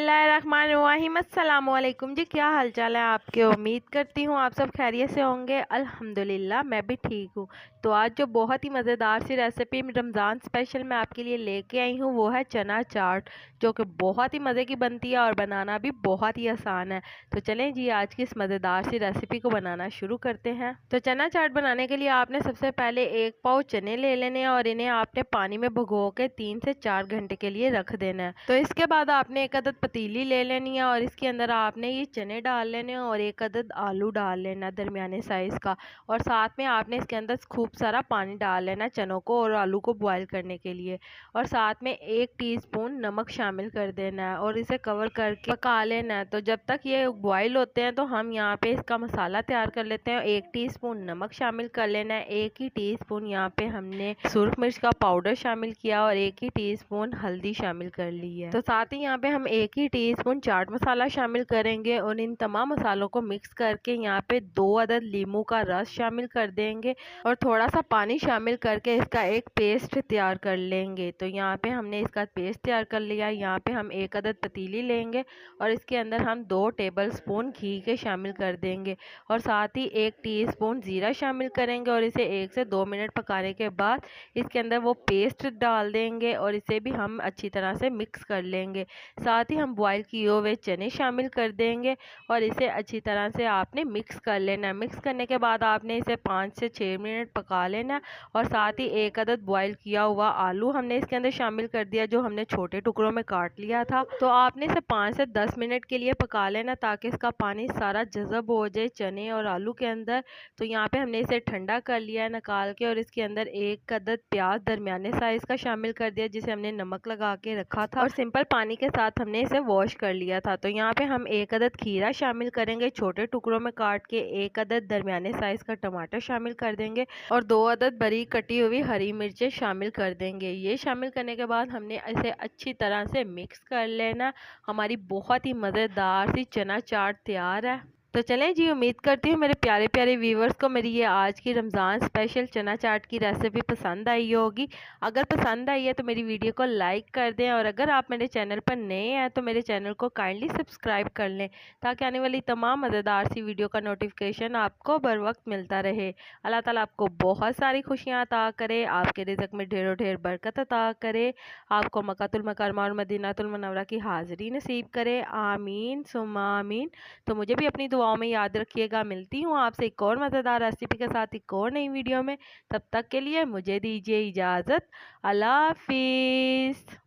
बिस्मिल्लाहिर्रहमानिर्रहीम। अस्सलाम वालेकुम जी, क्या हाल चाल है आपके। उम्मीद करती हूँ आप सब खैरियत से होंगे। अल्हम्दुलिल्लाह मैं भी ठीक हूँ। तो आज जो बहुत ही मज़ेदार सी रेसिपी रमज़ान स्पेशल मैं आपके लिए लेके आई हूँ वो है चना चाट, जो कि बहुत ही मज़े की बनती है और बनाना भी बहुत ही आसान है। तो चलें जी आज की इस मज़ेदार सी रेसिपी को बनाना शुरू करते हैं। तो चना चाट बनाने के लिए आपने सबसे पहले 1 पाव चने ले लेने हैं और इन्हें आपने पानी में भिगो के 3 से 4 घंटे के लिए रख देना है। तो इसके बाद आपने 1 अदद पतीली ले लेनी है और इसके अंदर आपने ये चने डाल लेने हैं और 1 अदद आलू डाल लेना दरमियाने साइज़ का, और साथ में आपने इसके अंदर खूब सारा पानी डाल लेना चनों को और आलू को बॉईल करने के लिए, और साथ में 1 टीस्पून नमक शामिल कर देना है और इसे कवर करके पका लेना है। तो जब तक ये बॉईल होते हैं तो हम यहाँ पे इसका मसाला तैयार कर लेते हैं। 1 टीस्पून नमक शामिल कर लेना है, 1 ही टीस्पून यहाँ पे हमने सुरख मिर्च का पाउडर शामिल किया और 1 ही टीस्पून हल्दी शामिल कर ली है। तो साथ ही यहाँ पे हम 1 ही टीस्पून चाट मसाला शामिल करेंगे और इन तमाम मसालों को मिक्स करके यहाँ पे 2 अदद लीमू का रस शामिल कर देंगे और थोड़ा सा पानी शामिल करके इसका एक पेस्ट तैयार कर लेंगे। तो यहाँ पे हमने इसका पेस्ट तैयार कर लिया। यहाँ पे हम 1 अदद पतीली लेंगे और इसके अंदर हम 2 टेबलस्पून घी के शामिल कर देंगे और साथ ही 1 टीस्पून ज़ीरा शामिल करेंगे और इसे 1 से 2 मिनट पकाने के बाद इसके अंदर वो पेस्ट डाल देंगे और इसे भी हम अच्छी तरह से मिक्स कर लेंगे। साथ ही हम बॉईल किए हुए चने शामिल कर देंगे और इसे अच्छी तरह से आपने मिक्स कर लेना है। मिक्स करने के बाद आपने इसे 5 से 6 मिनट पका लेना और साथ ही 1 अदद बॉईल किया हुआ आलू हमने इसके अंदर शामिल कर दिया, जो हमने छोटे टुकड़ों में काट लिया था। तो आपने इसे 5 से 10 मिनट के लिए पका लेना ताकि इसका पानी सारा जज़ब हो जाए चने और आलू के अंदर। तो यहाँ पे हमने इसे ठंडा कर लिया है निकाल के और इसके अंदर 1 अदद प्याज दरमियाने साइज का शामिल कर दिया जिसे हमने नमक लगा के रखा था और सिंपल पानी के साथ हमने इसे वॉश कर लिया था। तो यहाँ पे हम 1 अदद खीरा शामिल करेंगे छोटे टुकड़ों में काट के, 1 अदद दरमियाने साइज का टमाटर शामिल कर देंगे और 2 अदद बारीक कटी हुई हरी मिर्चें शामिल कर देंगे। ये शामिल करने के बाद हमने इसे अच्छी तरह से मिक्स कर लेना। हमारी बहुत ही मज़ेदार सी चना चाट तैयार है। तो चलें जी, उम्मीद करती हूँ मेरे प्यारे प्यारे व्यूवर्स को मेरी ये आज की रमज़ान स्पेशल चना चाट की रेसिपी पसंद आई होगी। अगर पसंद आई है तो मेरी वीडियो को लाइक कर दें और अगर आप मेरे चैनल पर नए हैं तो मेरे चैनल को काइंडली सब्सक्राइब कर लें ताकि आने वाली तमाम मज़ेदार सी वीडियो का नोटिफिकेशन आपको बर वक्त मिलता रहे। अल्लाह ताला आपको बहुत सारी खुशियाँ अता करे, आपके रिज़्क़ में ढेरों ढेर बरकत अता करे, आपको मक्कातुल मुकर्रमा और मदीनातुल मुनव्वरा की हाज़िरी नसीब करे। आमीन सुम्मा आमीन। तो मुझे भी अपनी दुआओं में याद रखिएगा। मिलती हूँ आपसे एक और मज़ेदार रेसिपी के साथ एक और नई वीडियो में। तब तक के लिए मुझे दीजिए इजाज़त। अल्लाह हाफिज़।